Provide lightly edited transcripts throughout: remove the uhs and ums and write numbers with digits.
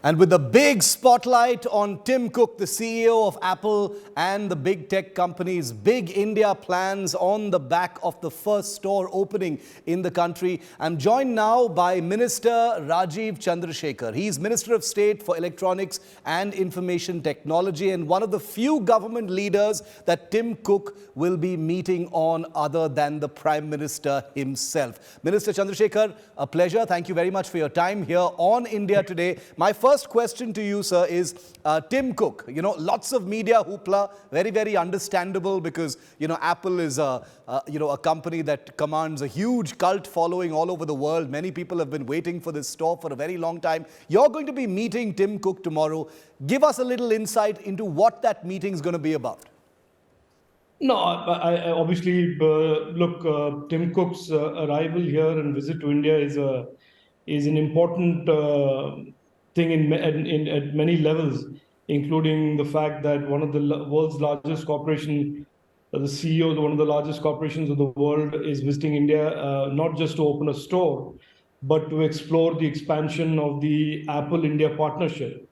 And with the big spotlight on Tim Cook, the CEO of Apple and the big tech company's big India plans on the back of the first store opening in the country, I'm joined now by Minister Rajeev Chandrasekhar. He's Minister of State for Electronics and Information Technology and one of the few government leaders that Tim Cook will be meeting on other than the Prime Minister himself. Minister Chandrasekhar, a pleasure. Thank you very much for your time here on India Today. My first question to you, sir, is Tim Cook. You know, lots of media hoopla, very, very understandable because, you know, Apple is a company that commands a huge cult following all over the world. Many people have been waiting for this store for a very long time. You're going to be meeting Tim Cook tomorrow. Give us a little insight into what that meeting is going to be about. No, I obviously look. Tim Cook's arrival here and visit to India is an important thing at many levels, including the fact that one of the world's largest corporation, the CEO of one of the largest corporations of the world, is visiting India, not just to open a store, but to explore the expansion of the Apple India partnership.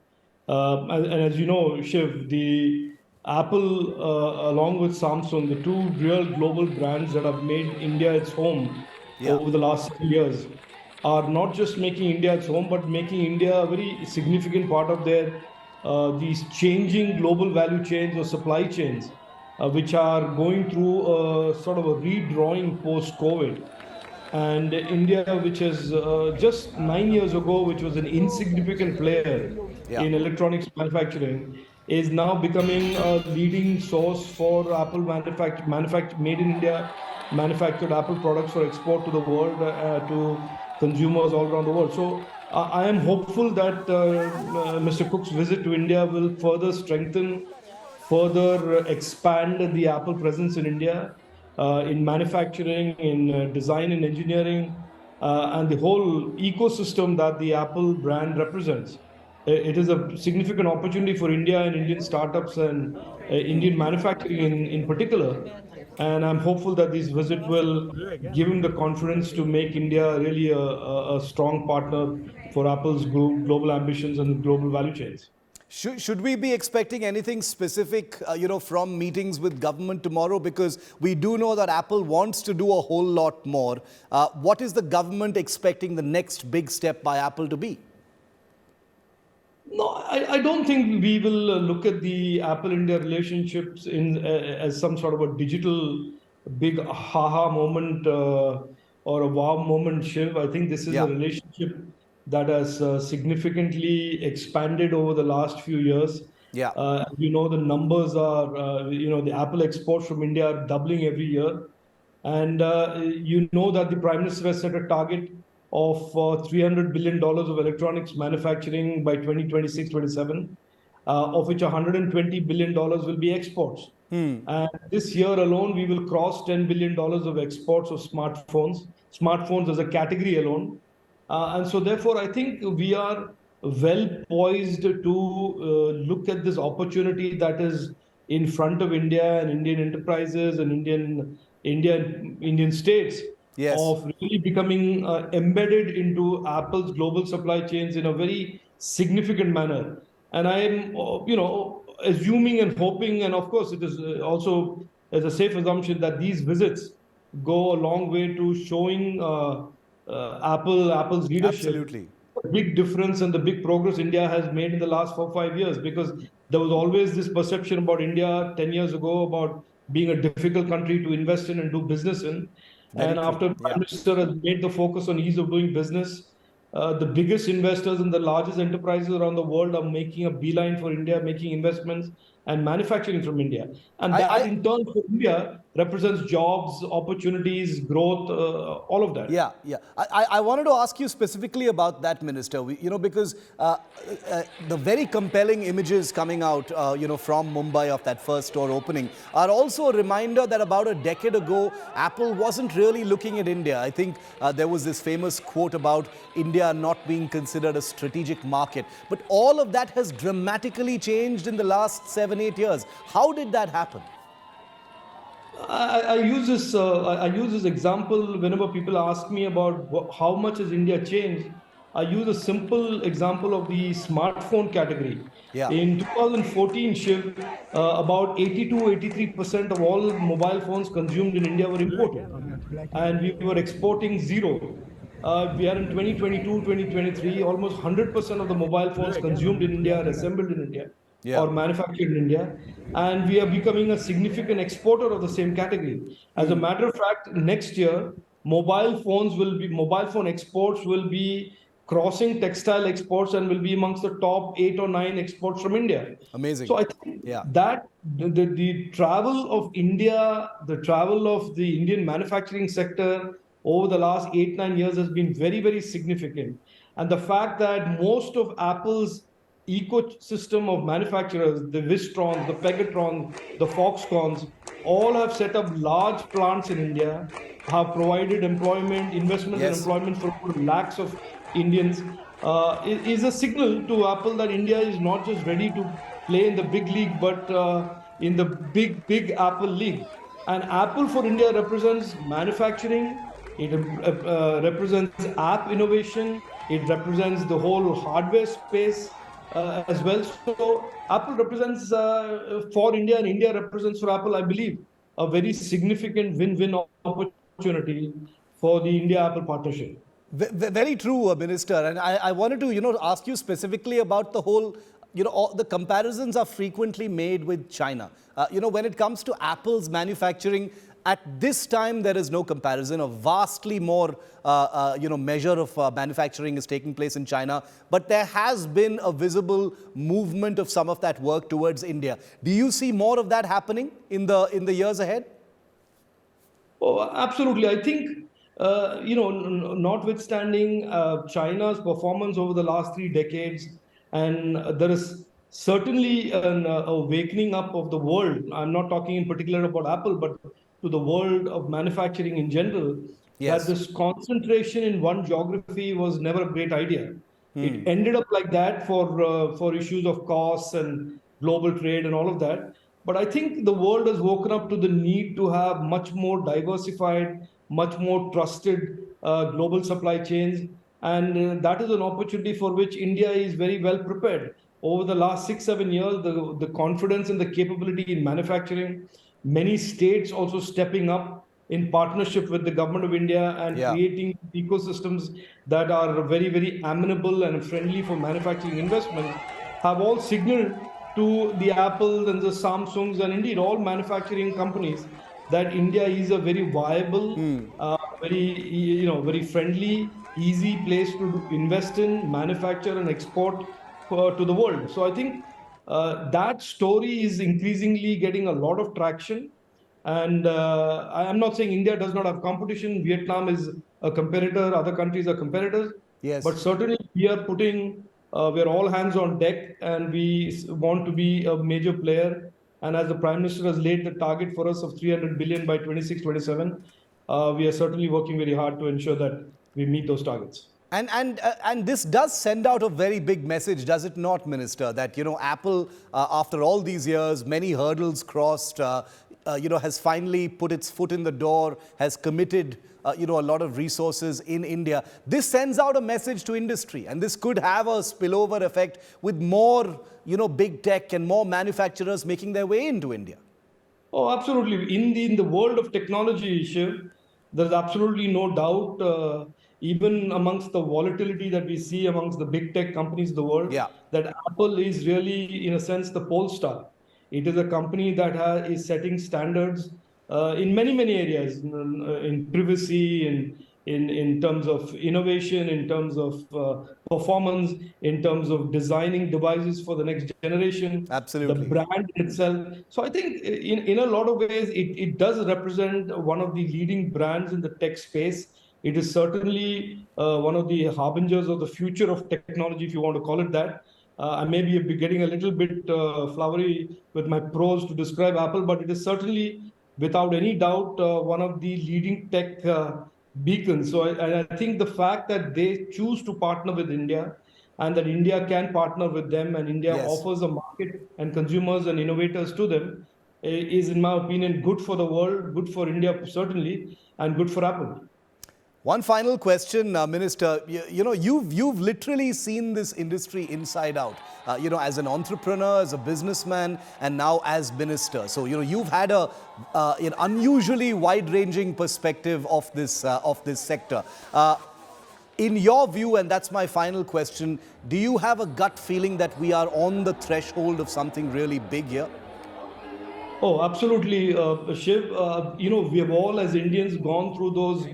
And as you know, Shiv, the Apple, along with Samsung, the two real global brands that have made India its home over the last few years, are not just making India its home, but making India a very significant part of their these changing global value chains or supply chains, which are going through sort of a redrawing post-COVID. And India, which is just 9 years ago, which was an insignificant player in electronics manufacturing, is now becoming a leading source for Apple made in India, manufactured Apple products for export to the world, to consumers all around the world. So I am hopeful that Mr. Cook's visit to India will further strengthen, further expand the Apple presence in India, in manufacturing, in design and engineering, and the whole ecosystem that the Apple brand represents. It is a significant opportunity for India and Indian startups and Indian manufacturing in particular. And I'm hopeful that this visit will give him the confidence to make India really a strong partner for Apple's global ambitions and global value chains. Should we be expecting anything specific, from meetings with government tomorrow? Because we do know that Apple wants to do a whole lot more. What is the government expecting the next big step by Apple to be? No, I don't think we will look at the Apple-India relationships as some sort of a digital big aha moment or a wow moment, Shiv. I think this is a relationship that has significantly expanded over the last few years. The numbers are, the Apple exports from India are doubling every year. And that the Prime Minister has set a target of $300 billion of electronics manufacturing by 2026-27, of which $120 billion will be exports. And this year alone, we will cross $10 billion of exports of smartphones as a category alone. And so therefore, I think we are well poised to look at this opportunity that is in front of India and Indian enterprises and Indian states, of really becoming embedded into Apple's global supply chains in a very significant manner. And I am, assuming and hoping, and of course it is also as a safe assumption that these visits go a long way to showing Apple's leadership. Absolutely. The big difference and the big progress India has made in the last 4 or 5 years, because there was always this perception about India 10 years ago about being a difficult country to invest in and do business in. And after the Prime Minister has made the focus on ease of doing business, the biggest investors and the largest enterprises around the world are making a beeline for India, making investments and manufacturing from India. And that in turn for India represents jobs, opportunities, growth, all of that. I wanted to ask you specifically about that, Minister, because the very compelling images coming out, from Mumbai of that first store opening are also a reminder that about a decade ago, Apple wasn't really looking at India. I think there was this famous quote about India not being considered a strategic market. But all of that has dramatically changed in the last 7-8 years. How did that happen? I use this example whenever people ask me about how much has India changed. I use a simple example of the smartphone category. Yeah. In 2014, Shiv, about 82-83% of all mobile phones consumed in India were imported, and we were exporting zero. We are in 2022, 2023, almost 100% of the mobile phones consumed in India are assembled in India Yeah. or manufactured in India, and we are becoming a significant exporter of the same category. As a matter of fact, next year, mobile phone exports will be crossing textile exports and will be amongst the top 8 or 9 exports from India. Amazing. So I think Yeah. that the travel of India, the travel of the Indian manufacturing sector over the last 8-9 years has been very, very significant. And the fact that most of Apple's ecosystem of manufacturers, the Wistrons, the Pegatrons, the Foxconns, all have set up large plants in India, have provided employment, investment and Yes. employment for lakhs of Indians, is a signal to Apple that India is not just ready to play in the big league, but in the big Apple league. And Apple for India represents manufacturing, it represents app innovation, it represents the whole hardware space as well. So Apple represents for India, and India represents for Apple, I believe, a very significant win-win opportunity for the India-Apple partnership. Very true, Minister. And I wanted to, ask you specifically about the whole, all the comparisons are frequently made with China. When it comes to Apple's manufacturing, at this time, there is no comparison. A vastly more, measure of manufacturing is taking place in China. But there has been a visible movement of some of that work towards India. Do you see more of that happening in the years ahead? Oh, absolutely. I think, notwithstanding China's performance over the last 3 decades, and there is certainly an awakening up of the world. I'm not talking in particular about Apple, but to the world of manufacturing in general, that Yes. this concentration in one geography was never a great idea. It ended up like that for issues of costs and global trade and all of that. But I think the world has woken up to the need to have much more diversified, much more trusted global supply chains. And that is an opportunity for which India is very well prepared. Over the last 6-7 years, the confidence and the capability in manufacturing, many states also stepping up in partnership with the government of India and Yeah. creating ecosystems that are very, very amenable and friendly for manufacturing investments, have all signaled to the Apples and the Samsungs and indeed all manufacturing companies that India is a very viable, very friendly, easy place to invest in, manufacture and export to the world. So I think that story is increasingly getting a lot of traction. And I am not saying India does not have competition. Vietnam is a competitor, other countries are competitors. But Yes. certainly we are all hands on deck, and we want to be a major player. And as the Prime Minister has laid the target for us of 300 billion by 26-27, we are certainly working very hard to ensure that we meet those targets. And this does send out a very big message, does it not, Minister? That Apple, after all these years, many hurdles crossed, has finally put its foot in the door, has committed, a lot of resources in India. This sends out a message to industry, and this could have a spillover effect with more, big tech and more manufacturers making their way into India. Oh, absolutely. In the world of technology, Shiv, there's absolutely no doubt, even amongst the volatility that we see amongst the big tech companies of the world, Yeah. that Apple is really, in a sense, the pole star. It is a company that is setting standards in many, many areas, in privacy, in terms of innovation, in terms of performance, in terms of designing devices for the next generation, the Absolutely. brand itself. So I think in a lot of ways, it does represent one of the leading brands in the tech space. It is certainly one of the harbingers of the future of technology, if you want to call it that. I may be getting a little bit flowery with my prose to describe Apple, but it is certainly, without any doubt, one of the leading tech beacons. So I think the fact that they choose to partner with India, and that India can partner with them, and India Yes. offers a market and consumers and innovators to them, is, in my opinion, good for the world, good for India, certainly, and good for Apple. One final question, Minister. You've literally seen this industry inside out. As an entrepreneur, as a businessman, and now as minister. So you've had an unusually wide-ranging perspective of this sector. In your view, and that's my final question, do you have a gut feeling that we are on the threshold of something really big here? Oh, absolutely, Shiv. We have all as Indians gone through those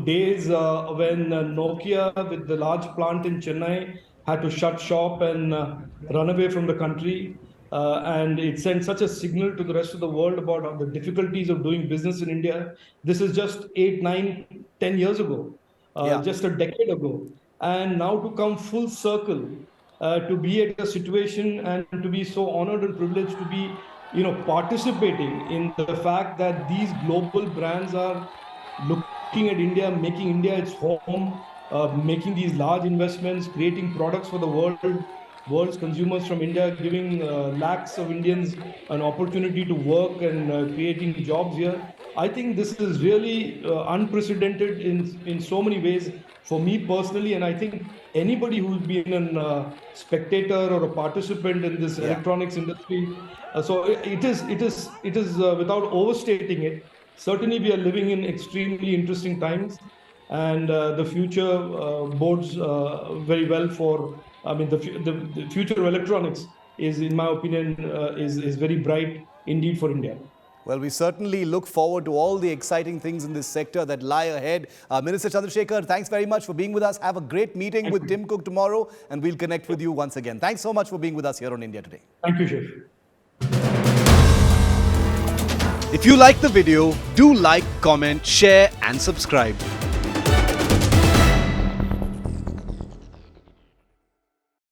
days when Nokia, with the large plant in Chennai, had to shut shop and run away from the country. And it sent such a signal to the rest of the world about the difficulties of doing business in India. This is just 8, 9, 10 years ago, Yeah. just a decade ago. And now to come full circle, to be at a situation and to be so honored and privileged to be participating in the fact that these global brands are looking at India, making India its home, making these large investments, creating products for the world's consumers from India, giving lakhs of Indians an opportunity to work and creating jobs here. I think this is really unprecedented in so many ways for me personally, and I think anybody who's been a spectator or a participant in this electronics industry. So it is without overstating it. Certainly, we are living in extremely interesting times, and the future bodes very well for. I mean, the future of electronics is, in my opinion, is very bright indeed for India. Well, we certainly look forward to all the exciting things in this sector that lie ahead. Minister Chandrasekhar, thanks very much for being with us. Have a great meeting with Tim Cook tomorrow, and we'll connect with you once again. Thanks so much for being with us here on India Today. Thank you, Shiv. If you like the video, do like, comment, share, and subscribe.